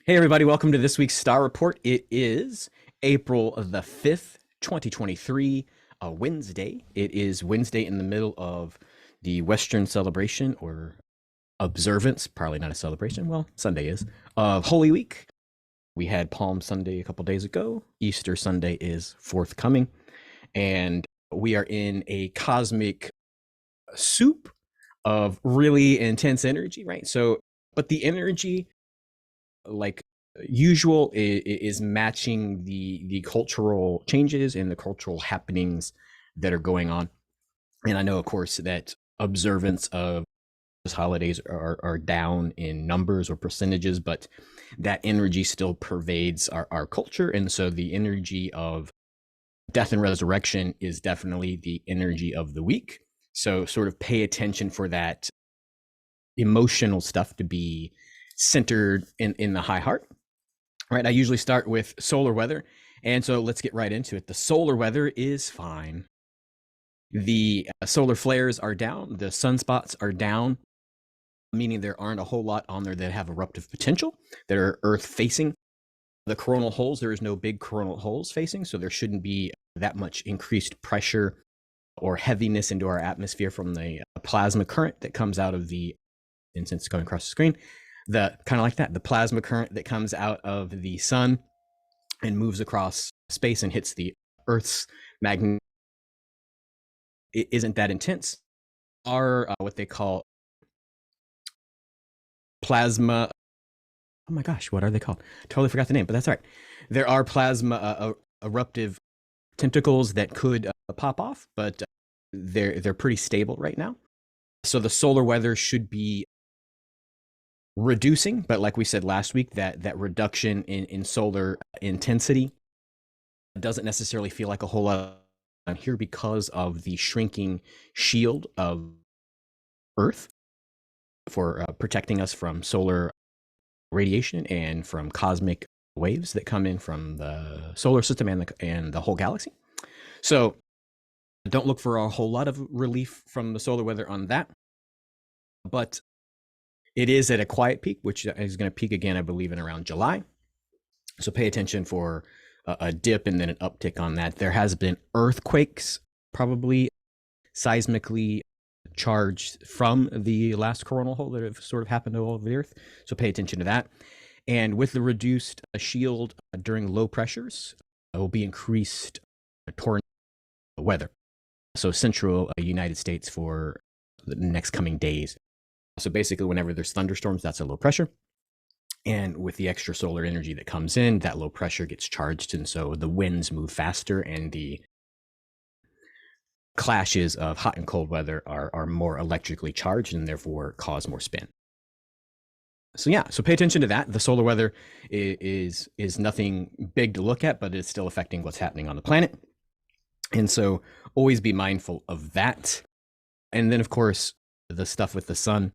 Hey, everybody, welcome to this week's Star Report. It is April the 5th, 2023, a Wednesday. It is Wednesday in the middle of the Western celebration or observance, probably not a celebration. Well, Sunday is, of Holy Week. We had Palm Sunday a couple days ago. Easter Sunday is forthcoming. And we are in a cosmic soup of really intense energy, right? So, but the energy, like usual, is matching the cultural changes and the cultural happenings that are going on. And I know, of course, that observance of holidays are down in numbers or percentages, but that energy still pervades our culture. And so the energy of death and resurrection is definitely the energy of the week. So sort of pay attention for that emotional stuff to be centered in the high heart. Right, I usually start with solar weather, and so let's get right into it. The solar weather is fine. The solar flares are down, the sunspots are down, meaning there aren't a whole lot on there that have eruptive potential, that are Earth facing. The coronal holes, there is no big coronal holes facing, so there shouldn't be that much increased pressure or heaviness into our atmosphere from the plasma current that comes out of the incense going across the screen. The kind of like that, the plasma current that comes out of the sun and moves across space and hits the Earth's magnet, it isn't that intense. Are what they call plasma. Oh my gosh, what are they called? Totally forgot the name, but that's all right. There are plasma eruptive tentacles that could pop off, but they're pretty stable right now. So the solar weather should be reducing, but like we said last week, that reduction in solar intensity doesn't necessarily feel like a whole lot on here because of the shrinking shield of Earth for protecting us from solar radiation and from cosmic waves that come in from the solar system and the whole galaxy. So don't look for a whole lot of relief from the solar weather on that, but it is at a quiet peak, which is going to peak again, I believe, in around July. So pay attention for a dip and then an uptick on that. There has been earthquakes, probably seismically charged from the last coronal hole that have sort of happened to all of the Earth. So pay attention to that. And with the reduced shield during low pressures, there will be increased tornado weather. So central United States for the next coming days. So basically, whenever there's thunderstorms, that's a low pressure. And with the extra solar energy that comes in, that low pressure gets charged. And so the winds move faster and the clashes of hot and cold weather are more electrically charged and therefore cause more spin. So yeah, so pay attention to that. The solar weather is nothing big to look at, but it's still affecting what's happening on the planet. And so always be mindful of that. And then, of course, the stuff with the sun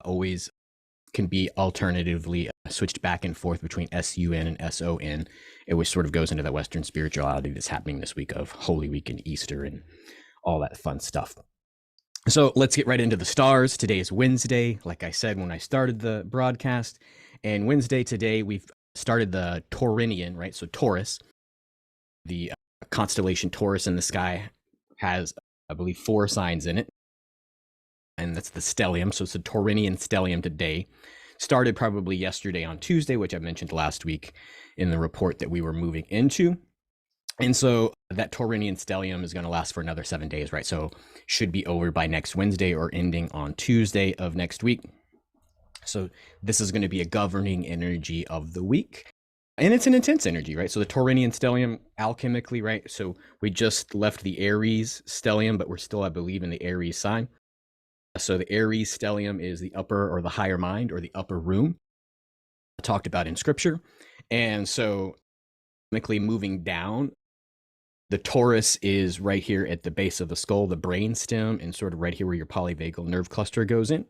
always can be alternatively switched back and forth between SUN and SON, which sort of goes into that Western spirituality that's happening this week of Holy Week and Easter and all that fun stuff. So let's get right into the stars. Today is Wednesday, like I said when I started the broadcast. And Wednesday today, we've started the Taurinian, right? So Taurus, the constellation Taurus in the sky has, I believe, 4 signs in it. And that's the stellium. So it's a Taurinian stellium today. Started probably yesterday on Tuesday, which I mentioned last week in the report that we were moving into. And so that Taurinian stellium is going to last for another 7 days, right? So should be over by next Wednesday or ending on Tuesday of next week. So this is going to be a governing energy of the week. And it's an intense energy, right? So the Taurinian stellium alchemically, right? So we just left the Aries stellium, but we're still, I believe, in the Aries sign. So the Aries stellium is the upper or the higher mind or the upper room talked about in scripture. And so moving down, the Taurus is right here at the base of the skull, the brain stem, and sort of right here where your polyvagal nerve cluster goes in.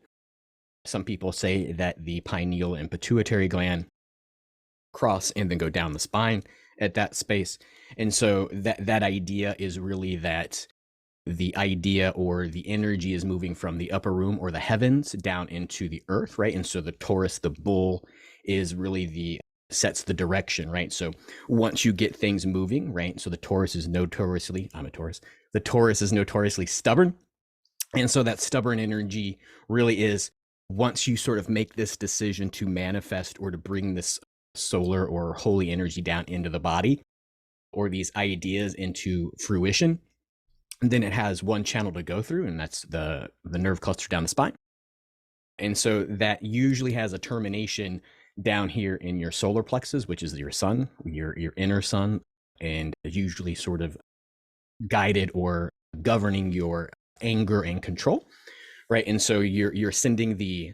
Some people say that the pineal and pituitary gland cross and then go down the spine at that space. And so that idea is really that the idea or the energy is moving from the upper room or the heavens down into the earth, right? And so the Taurus, the bull, is really the sets the direction, right? So once you get things moving, right? So the Taurus is notoriously, I'm a Taurus, the Taurus is notoriously stubborn. And so that stubborn energy really is, once you sort of make this decision to manifest or to bring this solar or holy energy down into the body, or these ideas into fruition, then it has one channel to go through, and that's the nerve cluster down the spine. And so that usually has a termination down here in your solar plexus, which is your sun, your inner sun, and usually sort of guided or governing your anger and control, right? And so you're sending the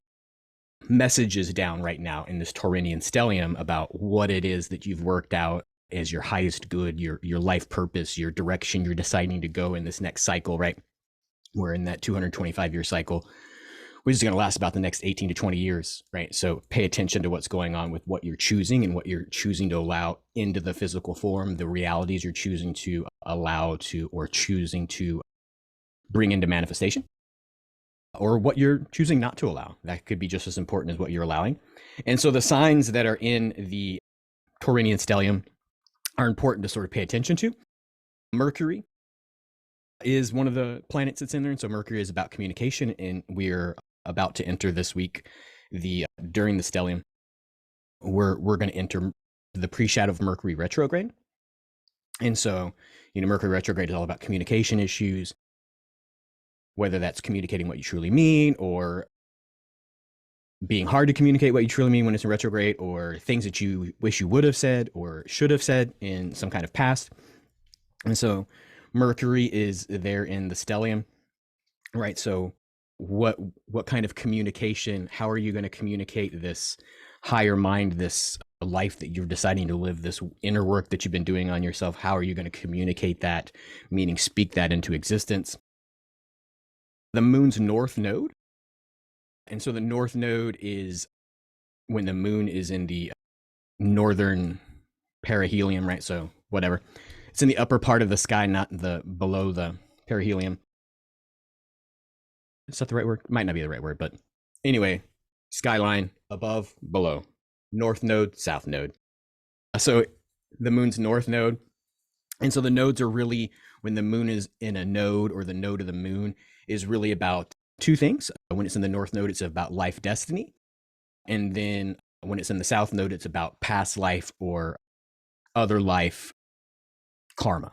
messages down right now in this Taurinian stellium about what it is that you've worked out as your highest good, your life purpose, your direction you're deciding to go in this next cycle, right? We're in that 225-year cycle, which is going to last about the next 18 to 20 years, right? So pay attention to what's going on with what you're choosing and what you're choosing to allow into the physical form, the realities you're choosing to allow to, or choosing to bring into manifestation, or what you're choosing not to allow. That could be just as important as what you're allowing. And so the signs that are in the Taurinian stellium are important to sort of pay attention to. Mercury is one of the planets that's in there. And so Mercury is about communication, and we're about to enter this week, during the stellium, we're going to enter the pre-shadow of Mercury retrograde. And so, Mercury retrograde is all about communication issues, whether that's communicating what you truly mean, or being hard to communicate what you truly mean when it's in retrograde, or things that you wish you would have said or should have said in some kind of past. And so Mercury is there in the stellium, right? So what kind of communication, how are you going to communicate this higher mind, this life that you're deciding to live, this inner work that you've been doing on yourself? How are you going to communicate that, meaning speak that into existence? The moon's north node. And so the north node is when the moon is in the northern perihelion, right? So whatever. It's in the upper part of the sky, not below the perihelion. Is that the right word? Might not be the right word, but anyway, skyline, above, below, north node, south node. So the moon's north node. And so the nodes are really, when the moon is in a node, or the node of the moon is really about two things. When it's in the north node, it's about life destiny. And then when it's in the south node, it's about past life or other life karma,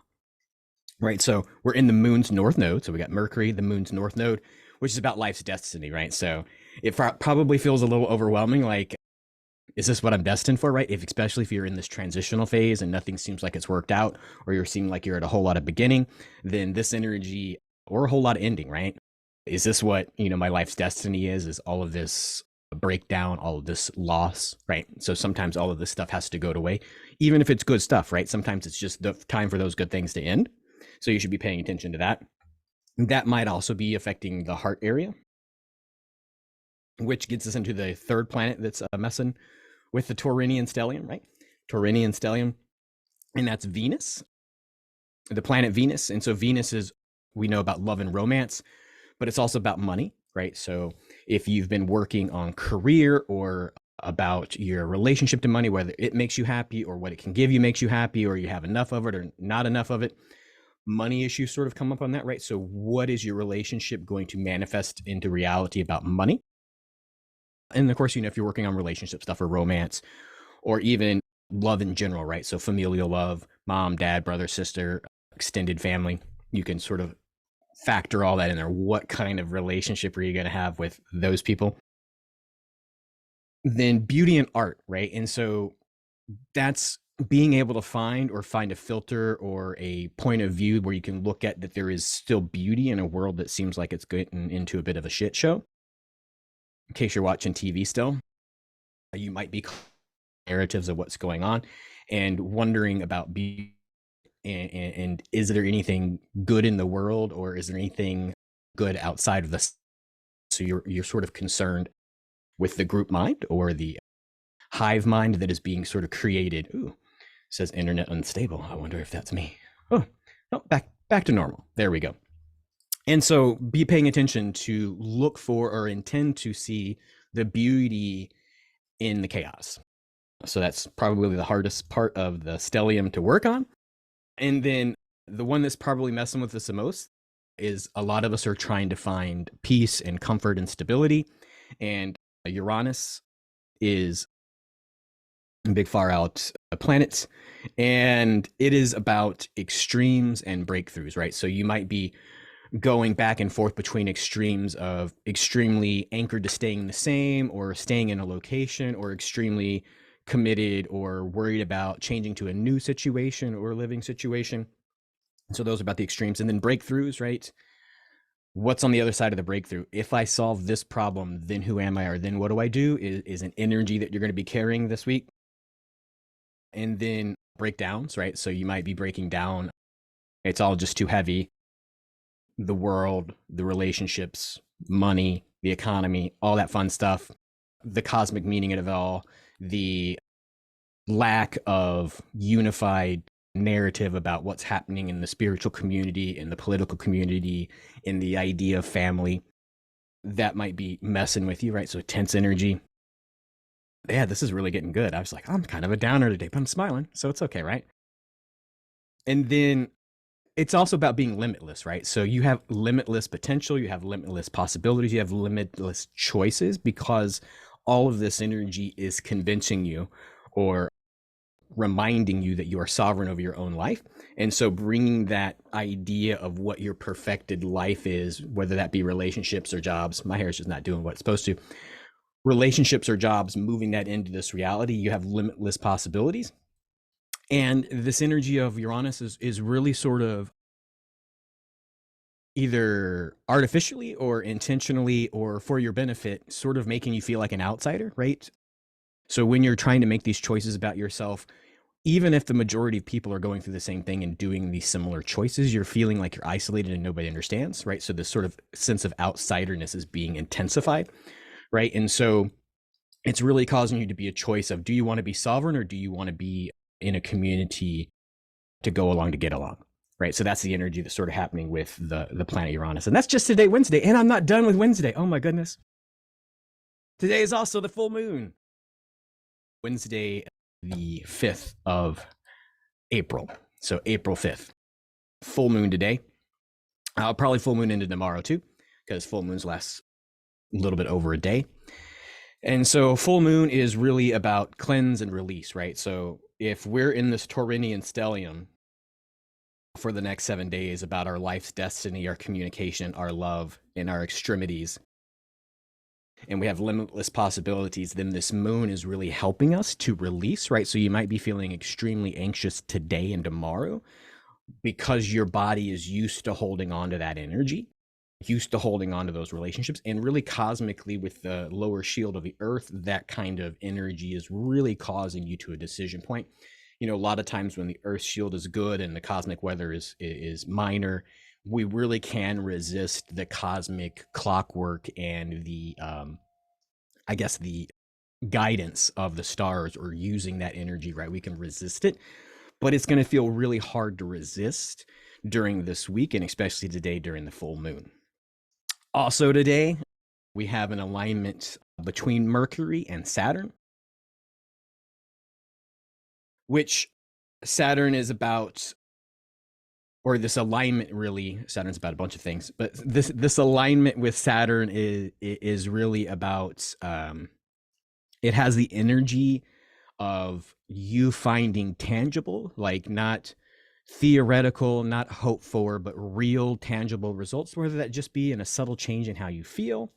right? So we're in the moon's north node. So we got Mercury, the moon's north node, which is about life's destiny, right? So it probably feels a little overwhelming. Like, is this what I'm destined for, right? Especially if you're in this transitional phase and nothing seems like it's worked out, or you're seeming like you're at a whole lot of beginning, then this energy, or a whole lot of ending, right? Is this what, my life's destiny is all of this breakdown, all of this loss, right? So sometimes all of this stuff has to go away, even if it's good stuff, right? Sometimes it's just the time for those good things to end. So you should be paying attention to that. That might also be affecting the heart area, which gets us into the third planet that's messing with the Taurinian stellium, right? Taurinian stellium, and that's Venus, the planet Venus. And so Venus is, we know about love and romance, but it's also about money, right? So if you've been working on career, or about your relationship to money, whether it makes you happy or what it can give you makes you happy, or you have enough of it or not enough of it, money issues sort of come up on that, right? So what is your relationship going to manifest into reality about money? And of course, if you're working on relationship stuff or romance, or even love in general, right? So familial love, mom, dad, brother, sister, extended family, you can sort of factor all that in there. What kind of relationship are you going to have with those people? Then beauty and art, right? And so that's being able to find a filter or a point of view where you can look at that there is still beauty in a world that seems like it's getting into a bit of a shit show. In case you're watching TV still, you might be narratives of what's going on and wondering about beauty, and is there anything good in the world, or is there anything good outside of this? So you're sort of concerned with the group mind, or the hive mind that is being sort of created. Ooh, says internet unstable. I wonder if that's me. Oh, no, back to normal. There we go. And so be paying attention to look for, or intend to see, the beauty in the chaos. So that's probably the hardest part of the stellium to work on. And then the one that's probably messing with us the most is a lot of us are trying to find peace and comfort and stability. And Uranus is a big far out planet, and it is about extremes and breakthroughs, right? So you might be going back and forth between extremes of extremely anchored to staying the same or staying in a location, or extremely committed or worried about changing to a new situation or living situation. So those are about the extremes. And then breakthroughs, right? What's on the other side of the breakthrough? If I solve this problem, then who am I? Or then what do I do? Is an energy that you're going to be carrying this week. And then breakdowns, right? So you might be breaking down. It's all just too heavy. The world, the relationships, money, the economy, all that fun stuff, the cosmic meaning of it all, the lack of unified narrative about what's happening in the spiritual community, in the political community, in the idea of family, that might be messing with you, right? So tense energy. Yeah, this is really getting good. I was like, I'm kind of a downer today, but I'm smiling, so it's okay, right? And then it's also about being limitless, right? So you have limitless potential, you have limitless possibilities, you have limitless choices, because all of this energy is convincing you or reminding you that you are sovereign over your own life. And so bringing that idea of what your perfected life is, whether that be relationships or jobs, my hair is just not doing what it's supposed to, relationships or jobs, moving that into this reality, you have limitless possibilities. And this energy of Uranus is really sort of either artificially or intentionally or for your benefit, sort of making you feel like an outsider, right? So when you're trying to make these choices about yourself, even if the majority of people are going through the same thing and doing these similar choices, you're feeling like you're isolated and nobody understands, right? So this sort of sense of outsiderness is being intensified, right? And so it's really causing you to be a choice of, do you want to be sovereign or do you want to be in a community to go along to get along, right? So that's the energy that's sort of happening with the planet Uranus. And that's just today, Wednesday. And I'm not done with Wednesday. Oh my goodness. Today is also the full moon. Wednesday, the 5th of April. So April 5th. Full moon today. I'll probably full moon into tomorrow too, because full moons last a little bit over a day. And so full moon is really about cleanse and release, right? So if we're in this Taurinian stellium for the next 7 days about our life's destiny, our communication, our love, and our extremities, and we have limitless possibilities, then this moon is really helping us to release, right? So you might be feeling extremely anxious today and tomorrow because your body is used to holding on to that energy, used to holding on to those relationships. And really cosmically, with the lower shield of the earth, that kind of energy is really causing you to a decision point. You know, a lot of times when the earth shield is good and the cosmic weather is minor, we really can resist the cosmic clockwork and the I guess the guidance of the stars, or using that energy, right? We can resist it, but it's going to feel really hard to resist during this week, and especially today during the full moon. Also today, we have an alignment between Mercury and Saturn, which Saturn is about, or this alignment, really, Saturn's about a bunch of things, but this alignment with Saturn is really about, it has the energy of you finding tangible, like not theoretical, not hoped for, but real tangible results, whether that just be in a subtle change in how you feel,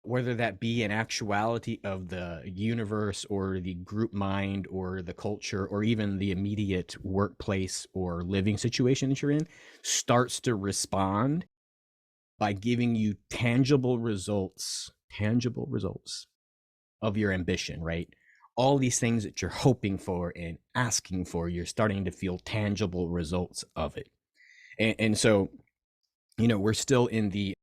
whether that be an actuality of the universe or the group mind or the culture or even the immediate workplace or living situation that you're in, starts to respond by giving you tangible results of your ambition, right? All these things that you're hoping for and asking for, you're starting to feel tangible results of it. And so, you know, we're still in the,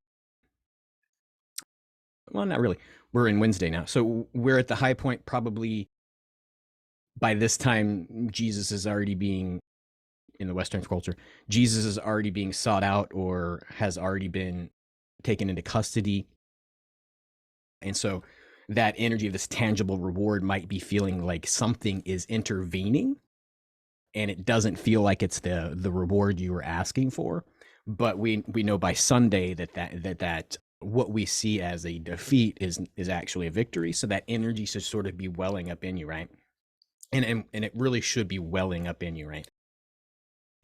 well, not really. We're in Wednesday now. So we're at the high point. Probably by this time, Jesus is already being, in the Western culture, Jesus is already being sought out or has already been taken into custody. And so that energy of this tangible reward might be feeling like something is intervening, and it doesn't feel like it's the reward you were asking for. But we know by Sunday that what we see as a defeat is actually a victory. So that energy should sort of be welling up in you, right? And it really should be welling up in you, right?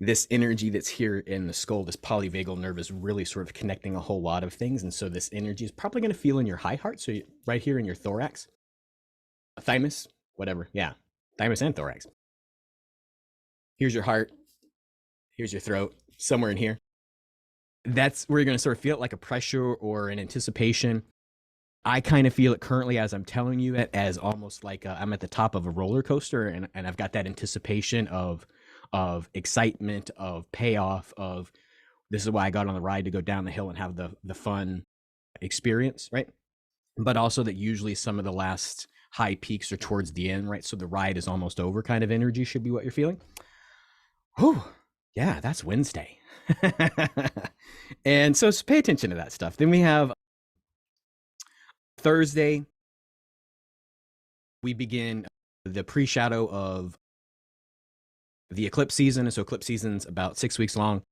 This energy that's here in the skull, this polyvagal nerve, is really sort of connecting a whole lot of things. And so this energy is probably going to feel in your high heart. So right here in your thorax, thymus, whatever. Yeah. Thymus and thorax. Here's your heart. Here's your throat, somewhere in here. That's where you're going to sort of feel it, like a pressure or an anticipation. I kind of feel it currently as I'm telling you it, as almost like I'm at the top of a roller coaster, and I've got that anticipation of excitement, of payoff, of this is why I got on the ride, to go down the hill and have the fun experience, right? But also that usually some of the last high peaks are towards the end, right? So the ride is almost over kind of energy should be what you're feeling. Whew. Yeah, that's Wednesday. And so pay attention to that stuff. Then we have Thursday. We begin the pre-shadow of the eclipse season. And so eclipse season's about 6 weeks long.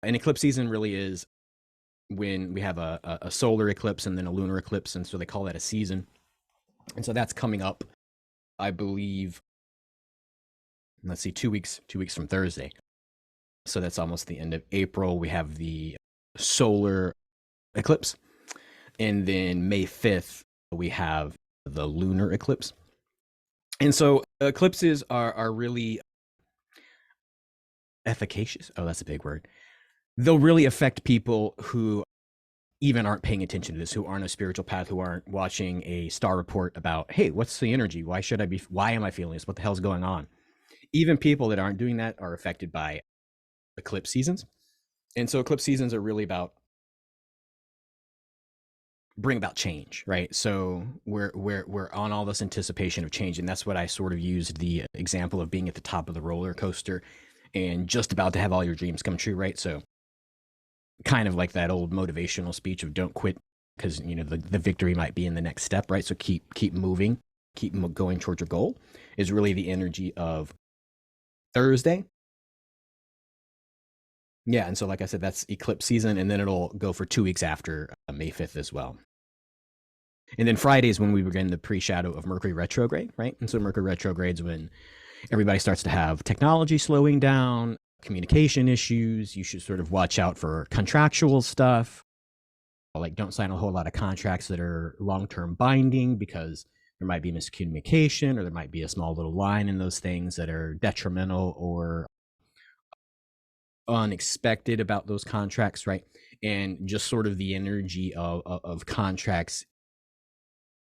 And eclipse season really is when we have a solar eclipse and then a lunar eclipse. And so they call that a season. And so that's coming up, I believe, let's see, 2 weeks from Thursday. So that's almost the end of April. We have the solar eclipse. And then May 5th, we have the lunar eclipse. And so eclipses are really efficacious. Oh, that's a big word. They'll really affect people who even aren't paying attention to this, who aren't a spiritual path, who aren't watching a star report about, hey, what's the energy? Why am I feeling this? What the hell's going on? Even people that aren't doing that are affected by eclipse seasons. And so eclipse seasons are really about bring about change, right? So we're on all this anticipation of change. And that's what I sort of used the example of being at the top of the roller coaster and just about to have all your dreams come true, right? So kind of like that old motivational speech of don't quit, because you know the victory might be in the next step, right? So keep moving, keep going towards your goal, is really the energy of Thursday. Yeah, and so like I said, that's eclipse season, and then it'll go for 2 weeks after May 5th as well. And then Friday is when we begin the pre-shadow of Mercury retrograde, right? And so Mercury retrograde is when everybody starts to have technology slowing down, communication issues. You should sort of watch out for contractual stuff. Like don't sign a whole lot of contracts that are long-term binding, because there might be miscommunication, or there might be a small little line in those things that are detrimental or unexpected about those contracts, right? And just sort of the energy of contracts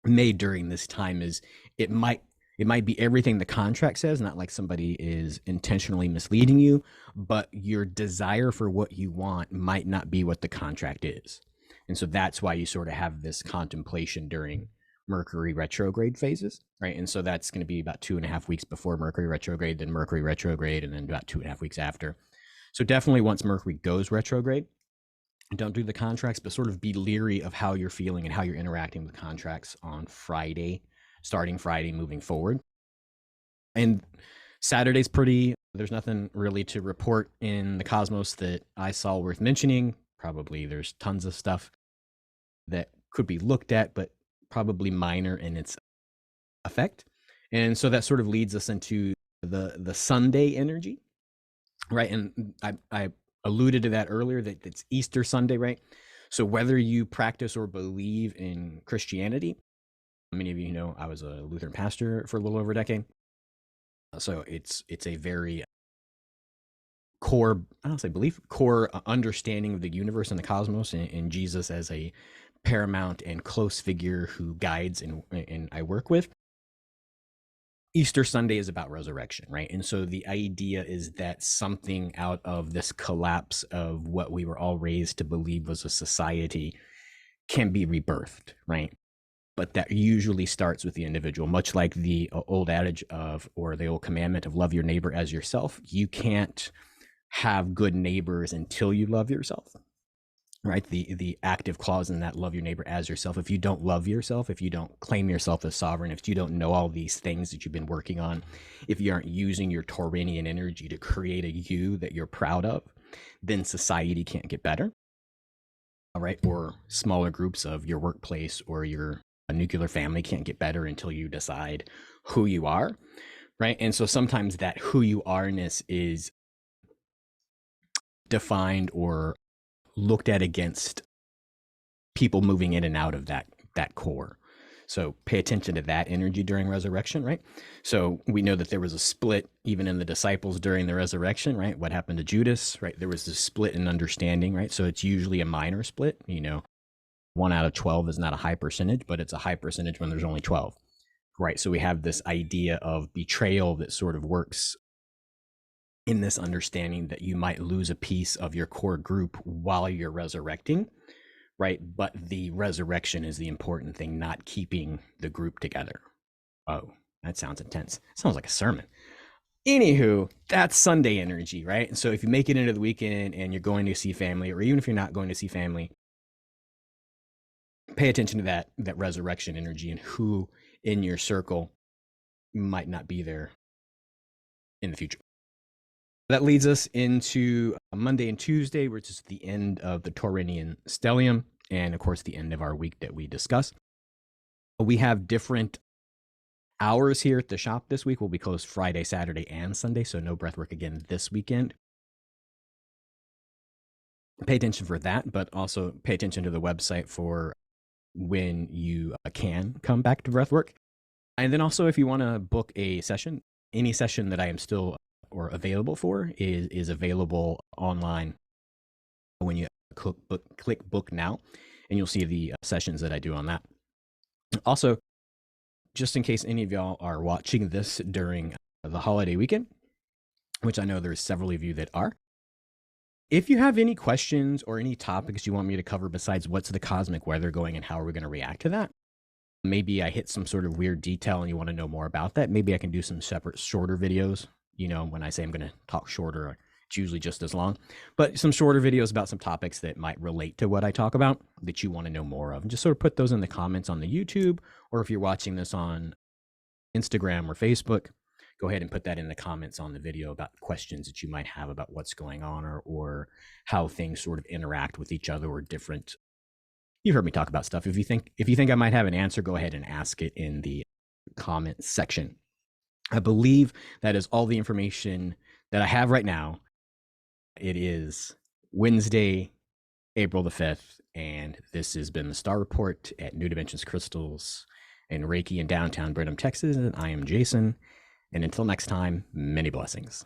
made during this time is it might be everything the contract says, not like somebody is intentionally misleading you, but your desire for what you want might not be what the contract is. And so that's why you sort of have this contemplation during Mercury retrograde phases, right? And so that's going to be about 2.5 weeks before Mercury retrograde, then Mercury retrograde, and then about 2.5 weeks after. So definitely once Mercury goes retrograde, don't do the contracts, but sort of be leery of how you're feeling and how you're interacting with contracts on Friday, starting Friday, moving forward. And Saturday's there's nothing really to report in the cosmos that I saw worth mentioning. Probably there's tons of stuff that could be looked at, but probably minor in its effect. And so that sort of leads us into the Sunday energy, right? And I alluded to that earlier, that it's Easter Sunday, right? So whether you practice or believe in Christianity, many of you know I was a Lutheran pastor for a little over a decade. So it's a very core, I don't say belief, core understanding of the universe and the cosmos, and Jesus as a paramount and close figure who guides and I work with. Easter Sunday is about resurrection, right? And so the idea is that something out of this collapse of what we were all raised to believe was a society can be rebirthed, right? But that usually starts with the individual, much like the old adage of, or the old commandment of love your neighbor as yourself. You can't have good neighbors until you love yourself, right? The active clause in that, love your neighbor as yourself. If you don't love yourself, if you don't claim yourself as sovereign, if you don't know all these things that you've been working on, if you aren't using your Tauranian energy to create a you that you're proud of, then society can't get better. All right. Or smaller groups of your workplace or your nuclear family can't get better until you decide who you are. Right. And so sometimes that who you are-ness is defined or looked at against people moving in and out of that core. So pay attention to that energy during resurrection, right? So we know that there was a split even in the disciples during the resurrection, right? What happened to Judas, right? There was this split in understanding, right? So it's usually a minor split, 1 out of 12 is not a high percentage, but it's a high percentage when there's only 12, right? So we have this idea of betrayal that sort of works in this understanding that you might lose a piece of your core group while you're resurrecting, right? But the resurrection is the important thing, not keeping the group together. Oh, that sounds intense. Sounds like a sermon. Anywho, that's Sunday energy, right? So if you make it into the weekend and you're going to see family, or even if you're not going to see family, pay attention to that resurrection energy and who in your circle might not be there in the future. That leads us into Monday and Tuesday, which is the end of the Tauranian stellium, and of course the end of our week that we discuss. We have different hours here at the shop this week. We'll be closed Friday, Saturday, and Sunday, so no breathwork again this weekend. Pay attention for that, but also pay attention to the website for when you can come back to breathwork. And then also, if you want to book a session, any session that I am still or available for is available online when you click book now, and you'll see the sessions that I do on that. Also, just in case any of y'all are watching this during the holiday weekend, which I know there's several of you that are, if you have any questions or any topics you want me to cover besides what's the cosmic weather going and how are we going to react to that, maybe I hit some sort of weird detail and you want to know more about that, maybe I can do some separate shorter videos. When I say I'm going to talk shorter, it's usually just as long, but some shorter videos about some topics that might relate to what I talk about that you want to know more of. And just sort of put those in the comments on the YouTube, or if you're watching this on Instagram or Facebook, go ahead and put that in the comments on the video about questions that you might have about what's going on or how things sort of interact with each other or different. You've heard me talk about stuff. If you think I might have an answer, go ahead and ask it in the comment section. I believe that is all the information that I have right now. It is Wednesday, April the 5th, and this has been the Star Report at New Dimensions Crystals and Reiki in downtown Brenham, Texas. And I am Jason. And until next time, many blessings.